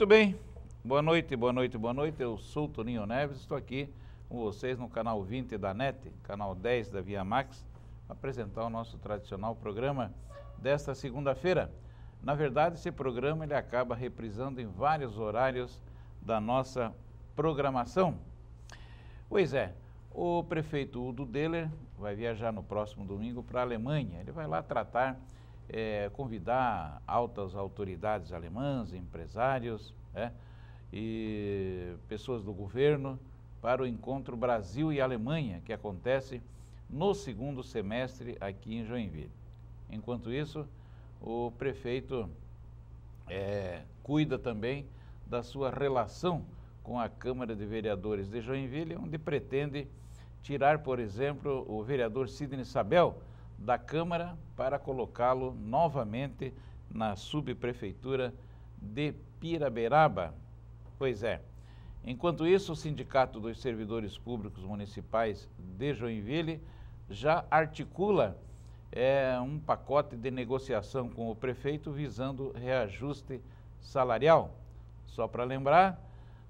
bem, boa noite, boa noite, boa noite. Eu sou o Toninho Neves, estou aqui com vocês no canal 20 da NET, canal 10 da Via Max, para apresentar o nosso tradicional programa desta segunda-feira. Na verdade, esse programa ele acaba reprisando em vários horários da nossa programação. Pois é, o prefeito Udo Deller vai viajar no próximo domingo para a Alemanha. Ele vai lá convidar altas autoridades alemãs, empresários, e pessoas do governo para o encontro Brasil e Alemanha, que acontece no segundo semestre aqui em Joinville. Enquanto isso, o prefeito cuida também da sua relação com a Câmara de Vereadores de Joinville, onde pretende tirar, por exemplo, o vereador Sidney Sabel da Câmara para colocá-lo novamente na subprefeitura de Piraberaba. Pois é. Enquanto isso, o Sindicato dos Servidores Públicos Municipais de Joinville já articula um pacote de negociação com o prefeito visando reajuste salarial. Só para lembrar,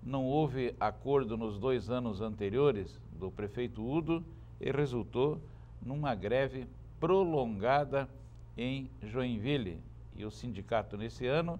não houve acordo nos 2 anos anteriores do prefeito Udo e resultou numa greve prolongada em Joinville. E o sindicato nesse ano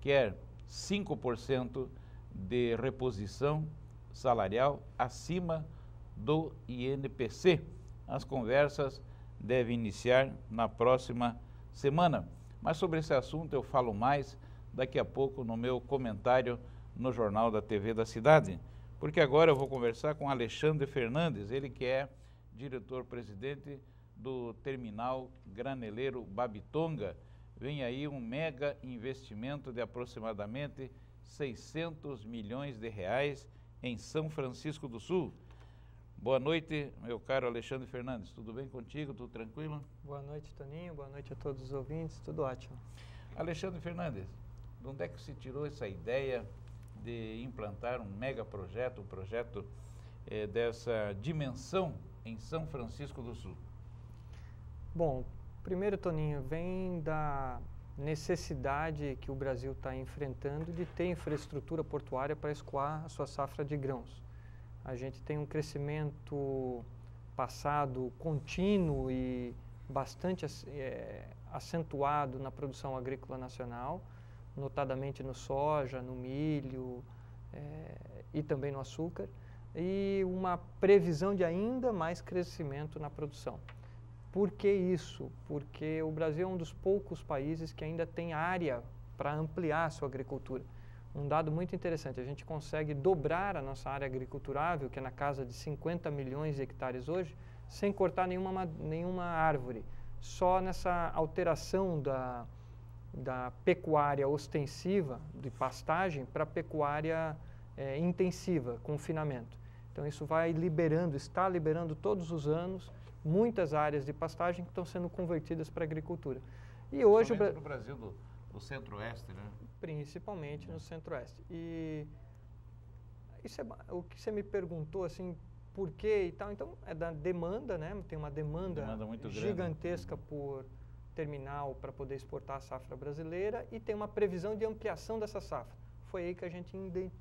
quer 5% de reposição salarial acima do INPC. As conversas devem iniciar na próxima semana. Mas sobre esse assunto eu falo mais daqui a pouco no meu comentário no Jornal da TV da Cidade. Porque agora eu vou conversar com Alexandre Fernandes, ele que é diretor-presidente do Terminal Graneleiro Babitonga. Vem aí um mega investimento de aproximadamente 600 milhões de reais em São Francisco do Sul. Boa noite, meu caro Alexandre Fernandes. Tudo bem contigo? Tudo tranquilo? Boa noite, Toninho. Boa noite a todos os ouvintes. Tudo ótimo. Alexandre Fernandes, de onde é que se tirou essa ideia de implantar um mega projeto, um projeto dessa dimensão em São Francisco do Sul? Bom, primeiro, Toninho, vem da necessidade que o Brasil está enfrentando de ter infraestrutura portuária para escoar a sua safra de grãos. A gente tem um crescimento passado contínuo e bastante acentuado na produção agrícola nacional, notadamente no soja, no milho e também no açúcar, e uma previsão de ainda mais crescimento na produção. Por que isso? Porque o Brasil é um dos poucos países que ainda tem área para ampliar a sua agricultura. Um dado muito interessante, a gente consegue dobrar a nossa área agriculturável, que é na casa de 50 milhões de hectares hoje, sem cortar nenhuma árvore. Só nessa alteração da pecuária ostensiva, de pastagem, para pecuária intensiva, confinamento. Então isso vai liberando, está liberando todos os anos muitas áreas de pastagem que estão sendo convertidas para a agricultura. E hoje no Brasil do centro-oeste, né? Principalmente no centro-oeste. E isso o que você me perguntou, assim, por quê e tal, então é da demanda, né? Tem uma demanda muito gigantesca por terminal para poder exportar a safra brasileira e tem uma previsão de ampliação dessa safra. Foi aí que a gente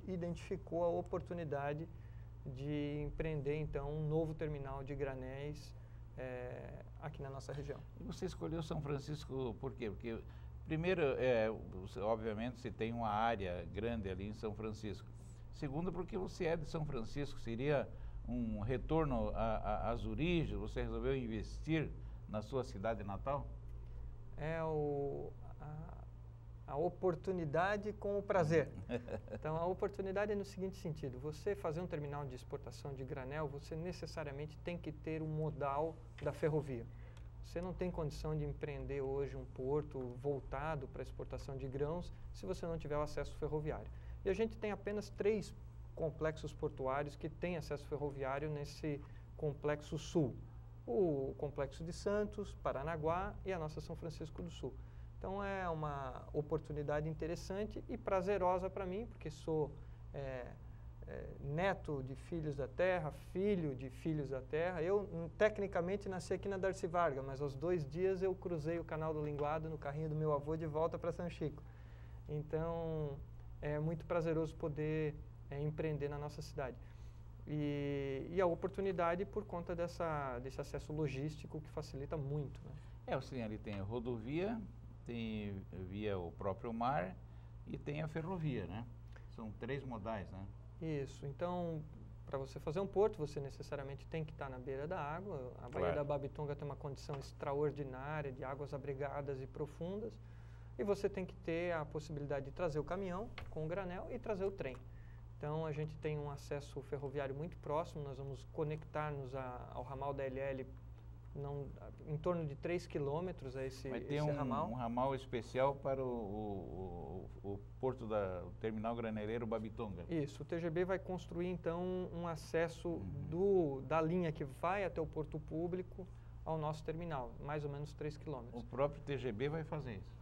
identificou a oportunidade de empreender, então, um novo terminal de granéis aqui na nossa região. E você escolheu São Francisco por quê? Porque, primeiro, obviamente, você tem uma área grande ali em São Francisco. Segundo, porque você é de São Francisco, seria um retorno às origens, você resolveu investir na sua cidade natal? A oportunidade com o prazer. Então, a oportunidade é no seguinte sentido, você fazer um terminal de exportação de granel, você necessariamente tem que ter um modal da ferrovia. Você não tem condição de empreender hoje um porto voltado para a exportação de grãos se você não tiver o acesso ferroviário. E a gente tem apenas 3 complexos portuários que têm acesso ferroviário nesse complexo sul. O complexo de Santos, Paranaguá e a nossa São Francisco do Sul. Então é uma oportunidade interessante e prazerosa para mim, porque sou neto de filhos da terra, filho de filhos da terra. Eu tecnicamente nasci aqui na Darcy Vargas, mas aos 2 dias eu cruzei o Canal do Linguado no carrinho do meu avô de volta para São Chico. Então é muito prazeroso poder empreender na nossa cidade. E a oportunidade por conta desse acesso logístico que facilita muito, né? Assim, ali tem a rodovia, tem via o próprio mar e tem a ferrovia, né? São 3 modais, né? Isso. Então, para você fazer um porto, você necessariamente tem que estar na beira da água. A Baía Claro. da Babitonga tem uma condição extraordinária de águas abrigadas e profundas. E você tem que ter a possibilidade de trazer o caminhão com o granel e trazer o trem. Então, a gente tem um acesso ferroviário muito próximo. Nós vamos conectar-nos ao ramal da LL em torno de 3 quilômetros a esse ramal. Vai ter um ramal especial para o porto o terminal graneleiro Babitonga. Isso, o TGB vai construir então um acesso da linha que vai até o porto público ao nosso terminal, mais ou menos 3 quilômetros. O próprio TGB vai fazer isso,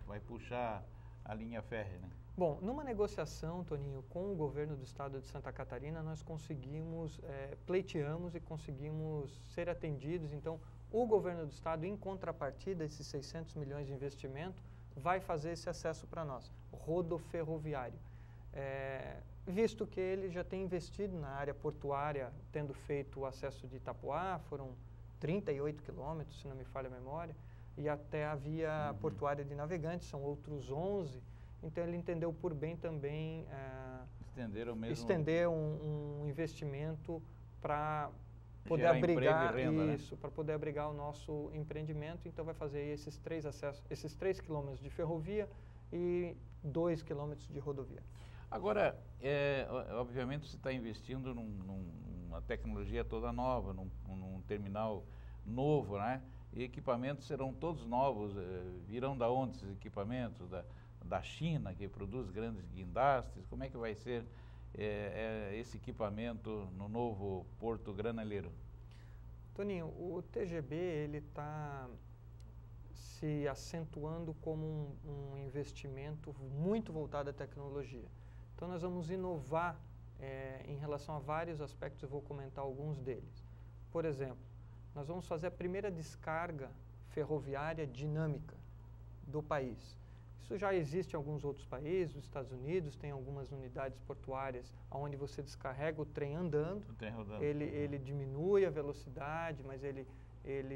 vai puxar a linha férrea, né? Bom, numa negociação, Toninho, com o governo do estado de Santa Catarina, nós pleiteamos e conseguimos ser atendidos. Então, o governo do estado, em contrapartida, esses 600 milhões de investimento, vai fazer esse acesso para nós, rodoferroviário. Visto que ele já tem investido na área portuária, tendo feito o acesso de Itapoá, foram 38 quilômetros, se não me falha a memória, e até a via portuária de Navegantes, são outros 11. Então, ele entendeu por bem também estender um investimento para poder abrigar isso, para poder abrigar o nosso empreendimento. Então, vai fazer esses 3 acessos, esses 3 quilômetros de ferrovia e 2 quilômetros de rodovia. Agora, obviamente, você está investindo numa tecnologia toda nova, num terminal novo, né? E equipamentos serão todos novos. Virão da onde esses equipamentos? Da China, que produz grandes guindastes? Como é que vai ser esse equipamento no novo Porto Graneleiro? Toninho, o TGB ele está se acentuando como um investimento muito voltado à tecnologia. Então, nós vamos inovar em relação a vários aspectos, eu vou comentar alguns deles. Por exemplo, nós vamos fazer a primeira descarga ferroviária dinâmica do país. Isso já existe em alguns outros países, os Estados Unidos tem algumas unidades portuárias onde você descarrega o trem andando, ele diminui a velocidade, mas ele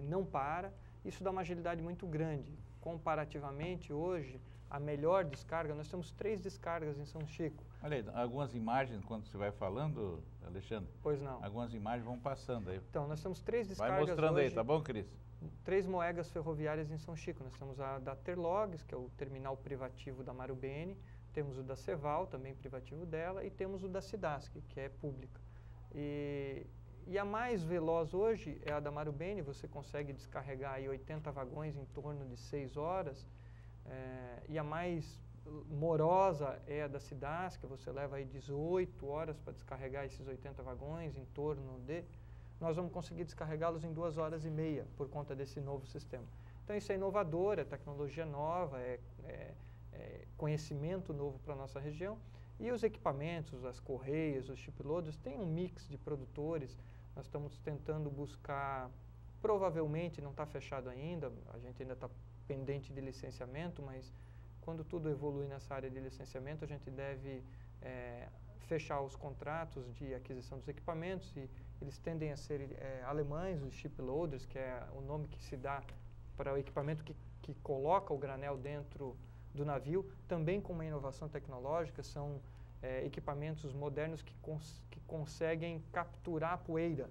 não para. Isso dá uma agilidade muito grande. Comparativamente, hoje, a melhor descarga, nós temos 3 descargas em São Chico. Olha aí, algumas imagens, quando você vai falando, Alexandre? Pois não. Algumas imagens vão passando aí. Então, nós temos 3 descargas vai mostrando hoje, aí, tá bom, Cris? 3 moegas ferroviárias em São Chico. Nós temos a da Terlogs, que é o terminal privativo da Marubeni, temos o da Ceval, também privativo dela, e temos o da Cidasc, que é pública. E a mais veloz hoje é a da Marubeni, você consegue descarregar aí 80 vagões em torno de 6 horas, e a mais morosa é a da Cidasc, você leva aí 18 horas para descarregar esses 80 vagões, em torno de... Nós vamos conseguir descarregá-los em 2 horas e meia por conta desse novo sistema. Então, isso é inovador, é tecnologia nova, é conhecimento novo para a nossa região. E os equipamentos, as correias, os shiploaders, tem um mix de produtores. Nós estamos tentando buscar, provavelmente não está fechado ainda, a gente ainda está pendente de licenciamento, mas quando tudo evoluir nessa área de licenciamento, a gente deve fechar os contratos de aquisição dos equipamentos, e eles tendem a ser alemães, os shiploaders, que é o nome que se dá para o equipamento que coloca o granel dentro do navio, também com uma inovação tecnológica, são equipamentos modernos que conseguem capturar a poeira.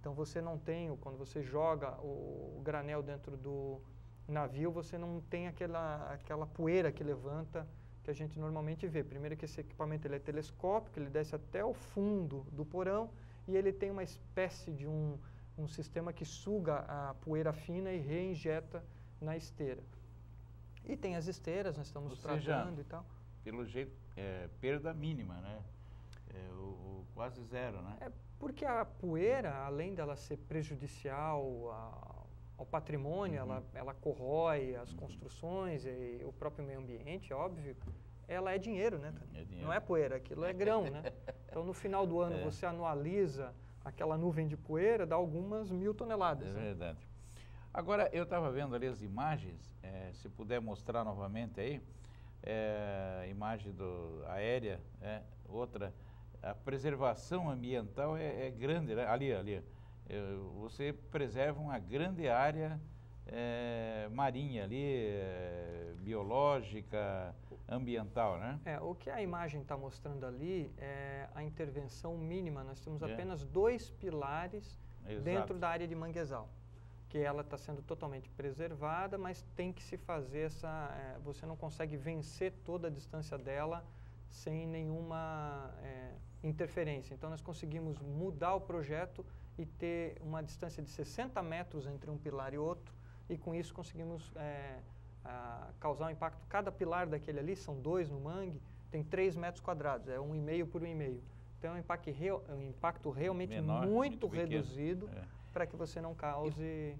Então, você não tem, quando você joga o granel dentro do navio, você não tem aquela poeira que levanta, que a gente normalmente vê. Primeiro que esse equipamento ele é telescópico, ele desce até o fundo do porão e ele tem uma espécie de um sistema que suga a poeira fina e reinjeta na esteira. E tem as esteiras, nós estamos tratando e tal. Pelo jeito, perda mínima, né? Quase zero, né? Porque a poeira, além dela ser prejudicial ao patrimônio, ela corrói as construções e o próprio meio ambiente, óbvio, ela é dinheiro, né? Não é poeira, aquilo é grão, né? Então, no final do ano, você anualiza aquela nuvem de poeira, dá algumas 1000 toneladas. É verdade. Agora, eu estava vendo ali as imagens, se puder mostrar novamente aí, a imagem aérea, outra, a preservação ambiental é grande, né? Ali, você preserva uma grande área marinha ali, biológica, ambiental, né? O que a imagem está mostrando ali é a intervenção mínima. Nós temos apenas 2 pilares dentro da área de manguezal, que ela está sendo totalmente preservada, mas tem que se fazer você não consegue vencer toda a distância dela sem nenhuma interferência. Então nós conseguimos mudar o projeto e ter uma distância de 60 metros entre um pilar e outro, e com isso conseguimos causar um impacto. Cada pilar daquele ali, são 2 no mangue, tem 3 metros quadrados, é 1,5 por 1,5. Então é um impacto realmente menor, muito reduzido, para que você não cause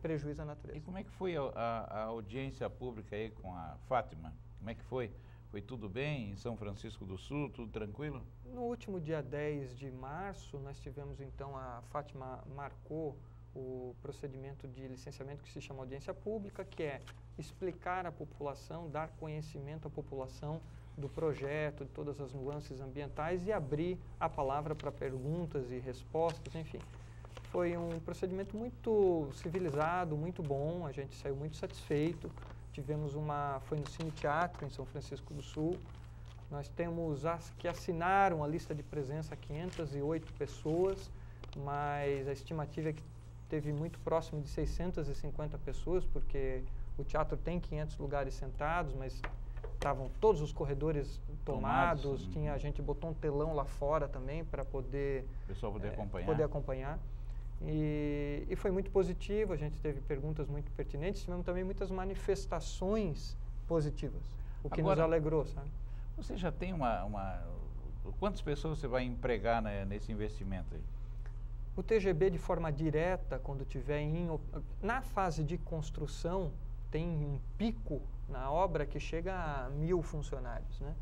prejuízo à natureza. E como é que foi a audiência pública aí com a Fátima? Como é que foi? Foi tudo bem em São Francisco do Sul, tudo tranquilo? No último dia 10 de março, nós tivemos então, a Fátima marcou o procedimento de licenciamento que se chama audiência pública, que é explicar à população, dar conhecimento à população do projeto, de todas as nuances ambientais e abrir a palavra para perguntas e respostas, enfim. Foi um procedimento muito civilizado, muito bom, a gente saiu muito satisfeito. Foi no Cine Teatro, em São Francisco do Sul. Nós temos que assinaram a lista de presença 508 pessoas, mas a estimativa é que teve muito próximo de 650 pessoas, porque o teatro tem 500 lugares sentados, mas estavam todos os corredores tomados. A gente botou um telão lá fora também para poder o pessoal poder acompanhar. E foi muito positivo, a gente teve perguntas muito pertinentes, tivemos também muitas manifestações positivas, o que nos alegrou, sabe? Você já tem quantas pessoas você vai empregar nesse investimento aí? O TGB, de forma direta, quando tiver na fase de construção, tem um pico na obra que chega a 1.000 funcionários, né?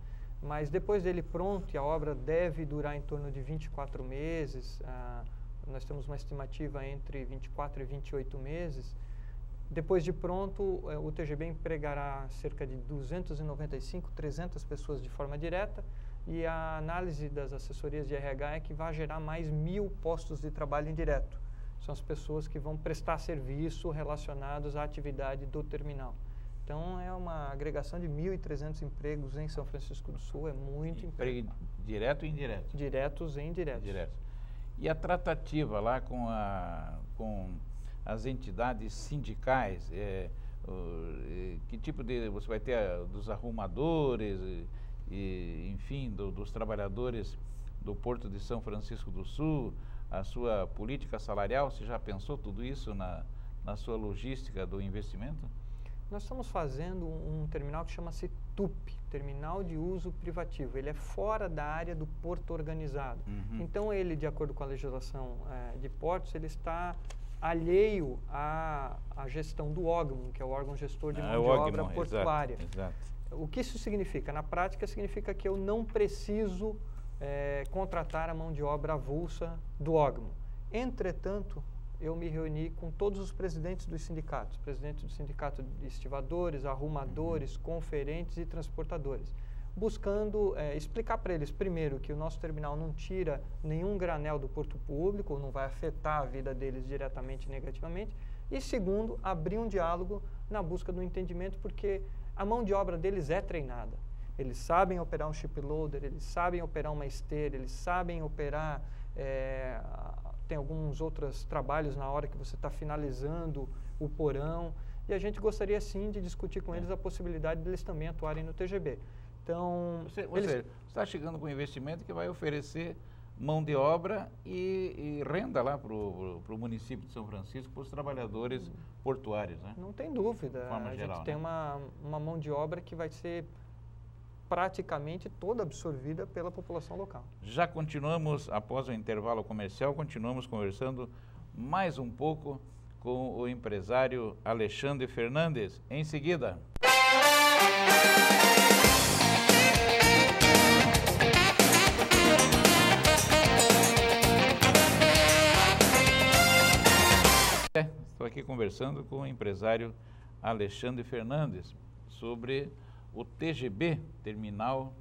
Mas depois dele pronto, e a obra deve durar em torno de 24 meses, nós temos uma estimativa entre 24 e 28 meses. Depois de pronto, o TGB empregará cerca de 295, 300 pessoas de forma direta, e a análise das assessorias de RH é que vai gerar mais 1.000 postos de trabalho indireto. São as pessoas que vão prestar serviço relacionados à atividade do terminal. Então, é uma agregação de 1.300 empregos em São Francisco do Sul, é muito emprego. Direto e indireto? Diretos e indiretos. E a tratativa lá com as entidades sindicais, que tipo você vai ter dos arrumadores, enfim, dos trabalhadores do Porto de São Francisco do Sul, a sua política salarial, você já pensou tudo isso na sua logística do investimento? Nós estamos fazendo um terminal que chama-se TUP, Terminal de Uso Privativo. Ele é fora da área do porto organizado. Então, ele, de acordo com a legislação de portos, ele está alheio à gestão do órgão, que é o órgão gestor de mão de obra portuária. Exato. O que isso significa? Na prática, significa que eu não preciso contratar a mão de obra avulsa do órgão. Entretanto, eu me reuni com todos os presidentes dos sindicatos, presidente do sindicato de estivadores, arrumadores, conferentes e transportadores, buscando explicar para eles, primeiro, que o nosso terminal não tira nenhum granel do porto público, não vai afetar a vida deles diretamente negativamente, e segundo, abrir um diálogo na busca do entendimento, porque a mão de obra deles é treinada. Eles sabem operar um ship loader, eles sabem operar uma esteira, eles sabem operar... tem alguns outros trabalhos na hora que você está finalizando o porão, e a gente gostaria sim de discutir com eles a possibilidade deles também atuarem no TGB. Então, você está chegando com um investimento que vai oferecer mão de obra e renda lá para o município de São Francisco, para os trabalhadores portuários, né? Não tem dúvida. A gente tem uma mão de obra que vai ser praticamente toda absorvida pela população local. Já continuamos, após o intervalo comercial, continuamos conversando mais um pouco com o empresário Alexandre Fernandes. Em seguida. Estou aqui conversando com o empresário Alexandre Fernandes sobre o TGB, Terminal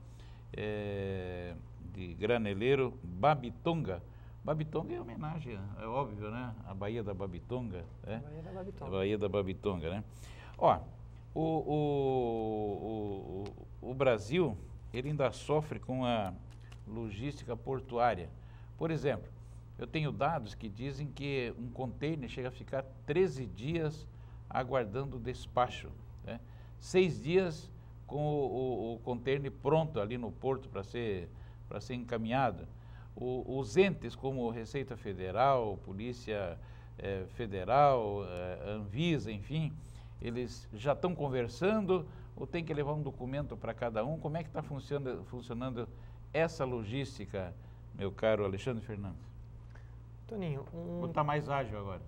de Graneleiro Babitonga. Babitonga é homenagem, é óbvio, né? A Baía da Babitonga. Baía da Babitonga. A Baía da Babitonga, né? Ó, o Brasil, ele ainda sofre com a logística portuária. Por exemplo, eu tenho dados que dizem que um container chega a ficar 13 dias aguardando despacho, né? 6 dias com o container pronto ali no porto para ser encaminhado. Os entes como Receita Federal, Polícia Federal, Anvisa, enfim, eles já estão conversando ou tem que levar um documento para cada um? Como é que está funcionando essa logística, meu caro Alexandre Fernandes? Toninho, Ou está mais ágil agora?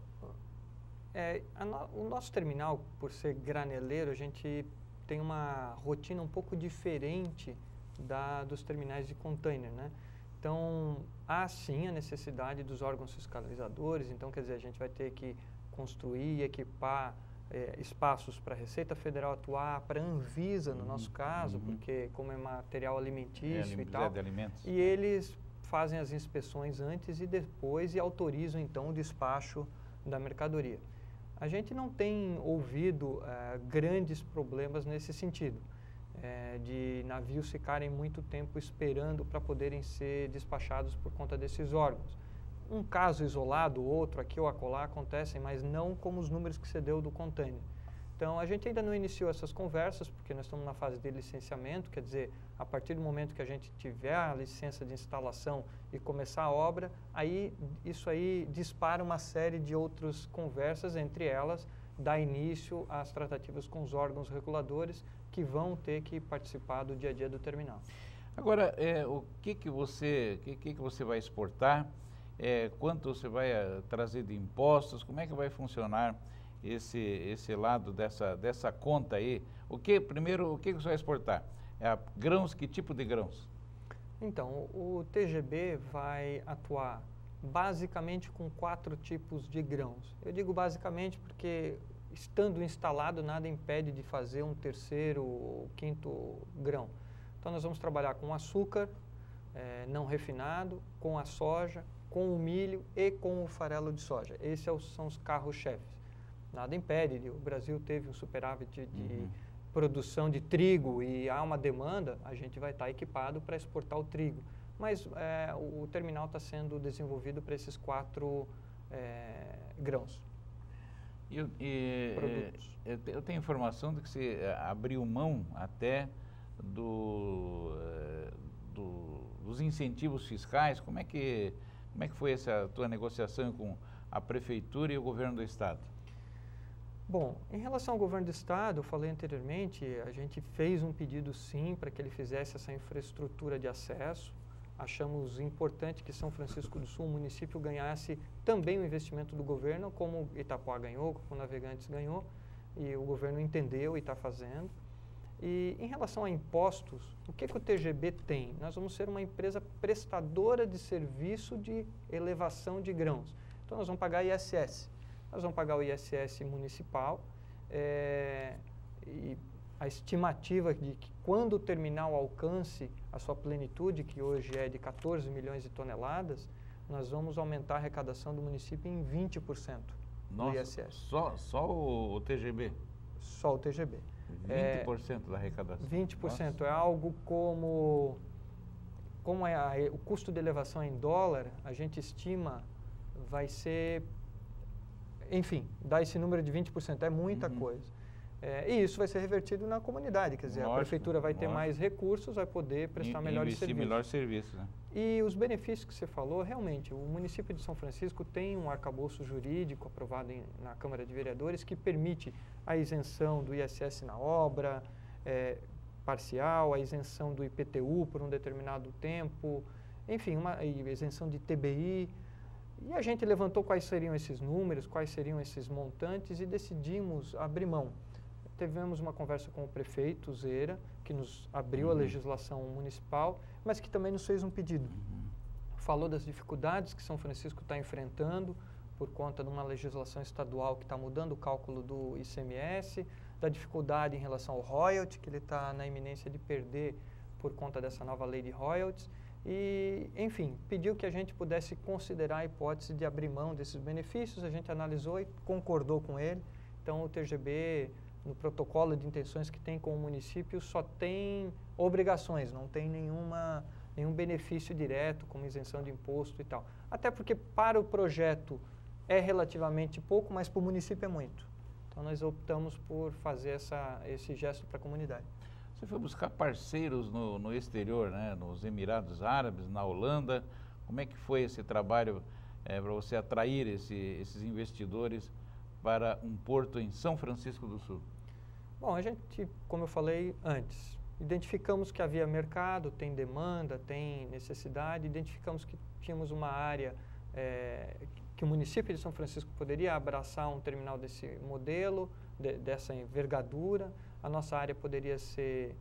O nosso terminal, por ser graneleiro, a gente tem uma rotina um pouco diferente dos terminais de container, né? Então, há sim a necessidade dos órgãos fiscalizadores, então, quer dizer, a gente vai ter que construir, equipar espaços para a Receita Federal atuar, para a Anvisa, no nosso caso, porque como é material alimentício e tal, de alimentos. E eles fazem as inspeções antes e depois e autorizam, então, o despacho da mercadoria. A gente não tem ouvido grandes problemas nesse sentido. De navios ficarem muito tempo esperando para poderem ser despachados por conta desses órgãos. Um caso isolado, outro aqui ou acolá acontecem, mas não como os números que você deu do container. Então, a gente ainda não iniciou essas conversas, porque nós estamos na fase de licenciamento, quer dizer, a partir do momento que a gente tiver a licença de instalação e começar a obra, isso aí dispara uma série de outras conversas, entre elas, dá início às tratativas com os órgãos reguladores que vão ter que participar do dia a dia do terminal. Agora, o que você vai exportar? Quanto você vai trazer de impostos? Como é que vai funcionar esse lado dessa conta aí? Primeiro, o que você vai exportar? Grãos, que tipo de grãos? Então, o TGB vai atuar basicamente com 4 tipos de grãos. Eu digo basicamente porque, estando instalado, nada impede de fazer um terceiro ou quinto grão. Então, nós vamos trabalhar com açúcar não refinado, com a soja, com o milho e com o farelo de soja. Esses são os carros-chefes. Nada impede, o Brasil teve um superávit de produção de trigo e há uma demanda, a gente vai estar equipado para exportar o trigo. Mas o terminal está sendo desenvolvido para esses 4 grãos. Produtos. Eu tenho informação de que você abriu mão até dos incentivos fiscais. Como é que foi essa tua negociação com a Prefeitura e o Governo do Estado? Bom, em relação ao Governo do Estado, eu falei anteriormente, a gente fez um pedido sim para que ele fizesse essa infraestrutura de acesso. Achamos importante que São Francisco do Sul, o município, ganhasse também o investimento do governo, como Itapoá ganhou, como Navegantes ganhou, e o governo entendeu e está fazendo. E em relação a impostos, o que o TGB tem? Nós vamos ser uma empresa prestadora de serviço de elevação de grãos. Então, nós vamos pagar ISS. Nós vamos pagar o ISS municipal e a estimativa de que quando o terminal alcance a sua plenitude, que hoje é de 14 milhões de toneladas, nós vamos aumentar a arrecadação do município em 20% do ISS. Só o TGB? Só o TGB. 20% da arrecadação? 20%. Nossa. É algo como o custo de elevação em dólar, a gente estima vai ser, enfim, dá esse número de 20%, é muita coisa. E isso vai ser revertido na comunidade, quer dizer, a prefeitura vai ter mais recursos, vai poder prestar melhores serviços. Melhor serviço, né? E os benefícios que você falou, realmente, o município de São Francisco tem um arcabouço jurídico aprovado na Câmara de Vereadores que permite a isenção do ISS na obra parcial, a isenção do IPTU por um determinado tempo, enfim, uma isenção de TBI. E a gente levantou quais seriam esses números, quais seriam esses montantes e decidimos abrir mão. Tivemos uma conversa com o prefeito Zera, que nos abriu a legislação municipal, mas que também nos fez um pedido. Falou das dificuldades que São Francisco está enfrentando por conta de uma legislação estadual que está mudando o cálculo do ICMS, da dificuldade em relação ao royalty, que ele está na iminência de perder por conta dessa nova lei de royalties. E, enfim, pediu que a gente pudesse considerar a hipótese de abrir mão desses benefícios, a gente analisou e concordou com ele. Então, o TGB, no protocolo de intenções que tem com o município, só tem obrigações, não tem nenhum benefício direto, como isenção de imposto e tal. Até porque para o projeto é relativamente pouco, mas para o município é muito. Então, nós optamos por fazer esse gesto para a comunidade. Você foi buscar parceiros no exterior, né? Nos Emirados Árabes, na Holanda. Como é que foi esse trabalho para você atrair esses investidores para um porto em São Francisco do Sul? Bom, a gente, como eu falei antes, identificamos que havia mercado, tem demanda, tem necessidade, identificamos que tínhamos uma área que o município de São Francisco poderia abraçar um terminal desse modelo, dessa envergadura. A nossa área poderia ser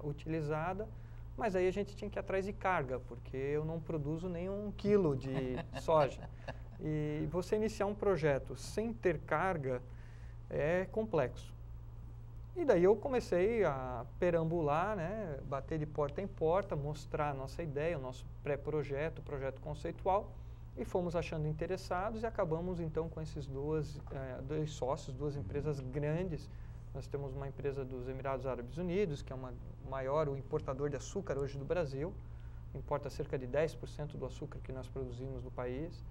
utilizada, mas aí a gente tinha que ir atrás de carga, porque eu não produzo nem 1 quilo de soja. E você iniciar um projeto sem ter carga é complexo. E daí eu comecei a perambular, né, bater de porta em porta, mostrar a nossa ideia, o nosso pré-projeto, o projeto conceitual, e fomos achando interessados e acabamos então com esses dois sócios, 2 empresas grandes. Nós temos uma empresa dos Emirados Árabes Unidos, que é o maior importador de açúcar hoje do Brasil, importa cerca de 10% do açúcar que nós produzimos no país,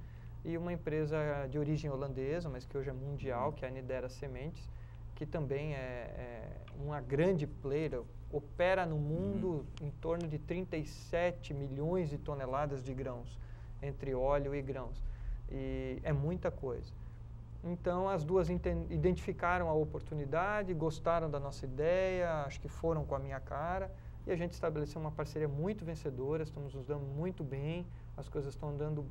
e uma empresa de origem holandesa, mas que hoje é mundial, que é a Nidera Sementes, que também é uma grande player, opera no mundo em torno de 37 milhões de toneladas de grãos, entre óleo e grãos, e é muita coisa. Então, as duas identificaram a oportunidade, gostaram da nossa ideia, acho que foram com a minha cara, e a gente estabeleceu uma parceria muito vencedora, estamos nos dando muito bem, as coisas estão andando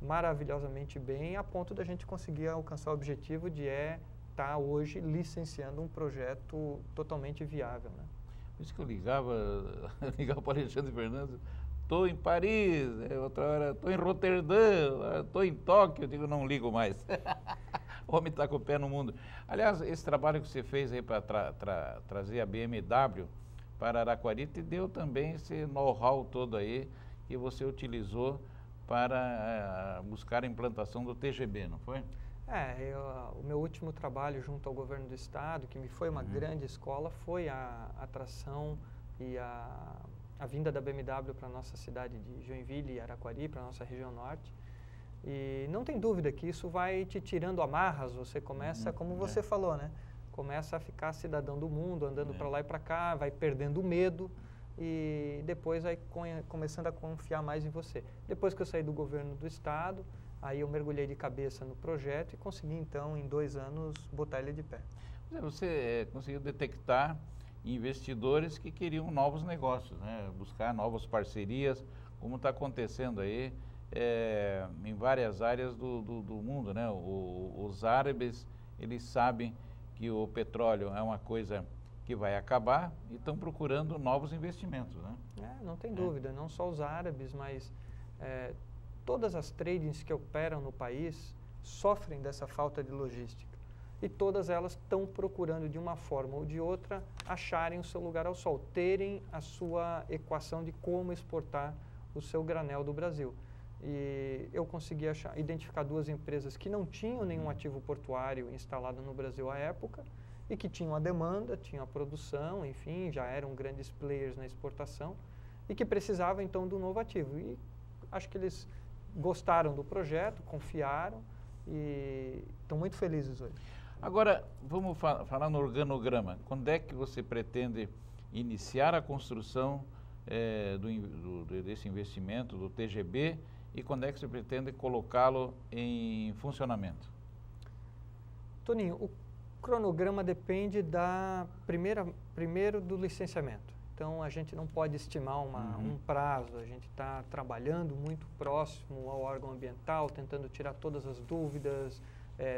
maravilhosamente bem, a ponto da gente conseguir alcançar o objetivo de estar hoje licenciando um projeto totalmente viável, né? Por isso que eu ligava para o Alexandre Fernandes, estou em Paris, outra hora estou em Roterdã, estou em Tóquio, eu digo, não ligo mais. O homem está com o pé no mundo. Aliás, esse trabalho que você fez aí para trazer a BMW para Araquari te deu também esse know-how todo aí que você utilizou para buscar a implantação do TGB, não foi? O meu último trabalho junto ao governo do estado, que me foi uma grande escola, foi a atração e a vinda da BMW para a nossa cidade de Joinville e Araquari, para a nossa região norte. E não tem dúvida que isso vai te tirando amarras, você começa, como você falou, né? Começa a ficar cidadão do mundo, andando para lá e para cá, vai perdendo o medo e depois vai começando a confiar mais em você. Depois que eu saí do governo do estado, aí eu mergulhei de cabeça no projeto e consegui então, em 2 anos, botar ele de pé. Você conseguiu detectar investidores que queriam novos negócios, né? Buscar novas parcerias, como está acontecendo aí em várias áreas do mundo, né? Os árabes, eles sabem que o petróleo é uma coisa que vai acabar e estão procurando novos investimentos, né? Não tem dúvida, não só os árabes, mas todas as tradings que operam no país sofrem dessa falta de logística. E todas elas estão procurando, de uma forma ou de outra, acharem o seu lugar ao sol, terem a sua equação de como exportar o seu granel do Brasil. E eu consegui identificar 2 empresas que não tinham nenhum ativo portuário instalado no Brasil à época e que tinham a demanda, tinham a produção, enfim, já eram grandes players na exportação e que precisavam então do novo ativo. E acho que eles gostaram do projeto, confiaram e estão muito felizes hoje. Agora, vamos falar no organograma. Quando é que você pretende iniciar a construção desse investimento, do TGB, e quando é que você pretende colocá-lo em funcionamento? Toninho, o cronograma depende primeiro do licenciamento. Então, a gente não pode estimar um prazo, a gente está trabalhando muito próximo ao órgão ambiental, tentando tirar todas as dúvidas,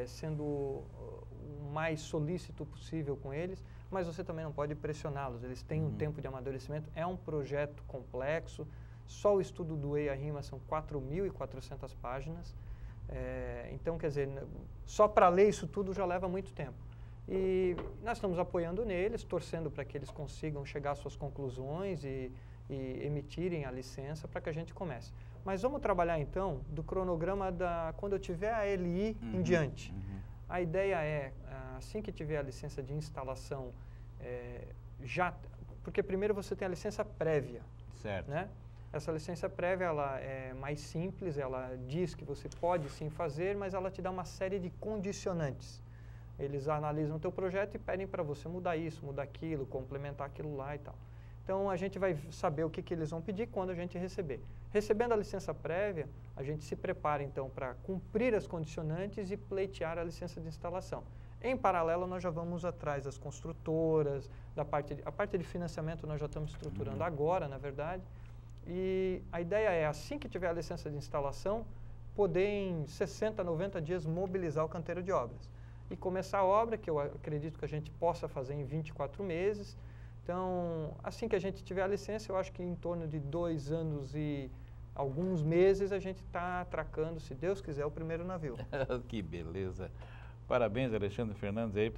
sendo o mais solícito possível com eles, mas você também não pode pressioná-los, eles têm um tempo de amadurecimento, é um projeto complexo, só o estudo do EIA-RIMA são 4.400 páginas, então, quer dizer, só para ler isso tudo já leva muito tempo. E nós estamos apoiando neles, torcendo para que eles consigam chegar às suas conclusões e emitirem a licença para que a gente comece. Mas vamos trabalhar então do cronograma quando eu tiver a LI em diante. A ideia é, assim que tiver a licença de instalação, porque primeiro você tem a licença prévia. Certo. Né? Essa licença prévia ela é mais simples, ela diz que você pode sim fazer, mas ela te dá uma série de condicionantes. Eles analisam o teu projeto e pedem para você mudar isso, mudar aquilo, complementar aquilo lá e tal. Então, a gente vai saber o que eles vão pedir quando a gente receber. Recebendo a licença prévia, a gente se prepara, então, para cumprir as condicionantes e pleitear a licença de instalação. Em paralelo, nós já vamos atrás das construtoras, a parte de financiamento nós já estamos estruturando agora, na verdade. E a ideia é, assim que tiver a licença de instalação, poder em 60, 90 dias mobilizar o canteiro de obras. E começar a obra, que eu acredito que a gente possa fazer em 24 meses. Então, assim que a gente tiver a licença, eu acho que em torno de 2 anos e alguns meses a gente está atracando, se Deus quiser, o primeiro navio. Que beleza. Parabéns, Alexandre Fernandes, aí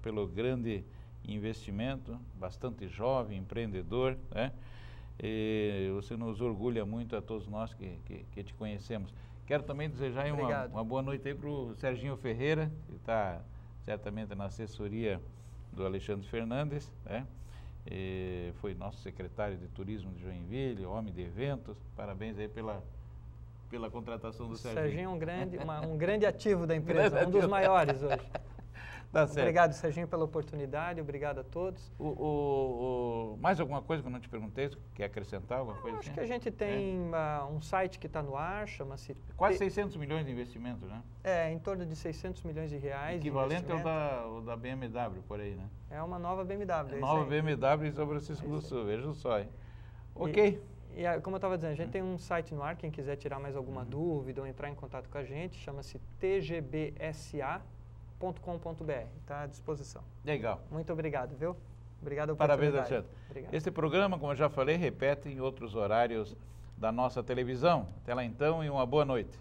pelo grande investimento, bastante jovem, empreendedor, né? E você nos orgulha muito a todos nós que te conhecemos. Quero também desejar aí uma boa noite aí para o Serginho Ferreira, que está certamente na assessoria do Alexandre Fernandes, né? E foi nosso secretário de Turismo de Joinville, homem de eventos. Parabéns aí pela contratação do Serginho. Serginho é um grande ativo da empresa, um dos maiores hoje. Tá certo. Obrigado, Serginho, pela oportunidade, obrigado a todos. Mais alguma coisa que eu não te perguntei, quer acrescentar alguma coisa? Acho que a gente tem um site que está no ar, chama-se... Quase 600 milhões de investimento, né? Em torno de 600 milhões de reais. Equivalente ao da BMW, por aí, né? É uma nova BMW. Nova BMW em São Francisco do Sul, veja só, hein? Ok. E como eu estava dizendo, a gente tem um site no ar, quem quiser tirar mais alguma dúvida ou entrar em contato com a gente, chama-se tgbsa.com.br, está à disposição. Legal. Muito obrigado, viu? Obrigado pela Parabéns, oportunidade. Alexandre. Este programa, como eu já falei, repete em outros horários da nossa televisão. Até lá então e uma boa noite.